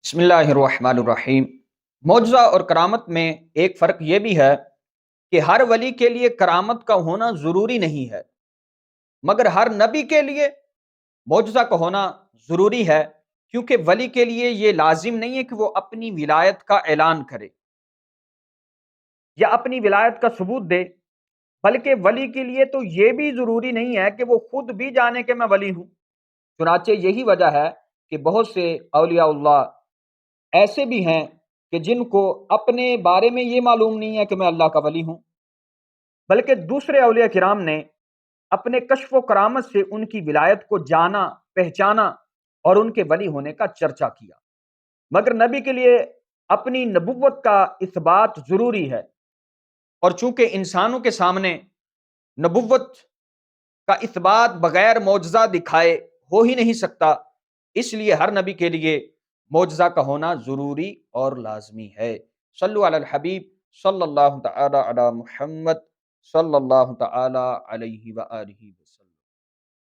بسم اللہ الرحمن الرحیم۔ معجزہ اور کرامت میں ایک فرق یہ بھی ہے کہ ہر ولی کے لیے کرامت کا ہونا ضروری نہیں ہے، مگر ہر نبی کے لیے معجزہ کا ہونا ضروری ہے، کیونکہ ولی کے لیے یہ لازم نہیں ہے کہ وہ اپنی ولایت کا اعلان کرے یا اپنی ولایت کا ثبوت دے، بلکہ ولی کے لیے تو یہ بھی ضروری نہیں ہے کہ وہ خود بھی جانے کہ میں ولی ہوں۔ چنانچہ یہی وجہ ہے کہ بہت سے اولیاء اللہ ایسے بھی ہیں کہ جن کو اپنے بارے میں یہ معلوم نہیں ہے کہ میں اللہ کا ولی ہوں، بلکہ دوسرے اولیاء کرام نے اپنے کشف و کرامت سے ان کی ولایت کو جانا، پہچانا اور ان کے ولی ہونے کا چرچا کیا۔ مگر نبی کے لیے اپنی نبوت کا اثبات ضروری ہے، اور چونکہ انسانوں کے سامنے نبوت کا اثبات بغیر معجزہ دکھائے ہو ہی نہیں سکتا، اس لیے ہر نبی کے لیے معجزہ کا ہونا ضروری اور لازمی ہے۔ صلو علی الحبیب صلی اللہ تعالی علی محمد صلی اللہ تعالی علیہ وآلہ وسلم۔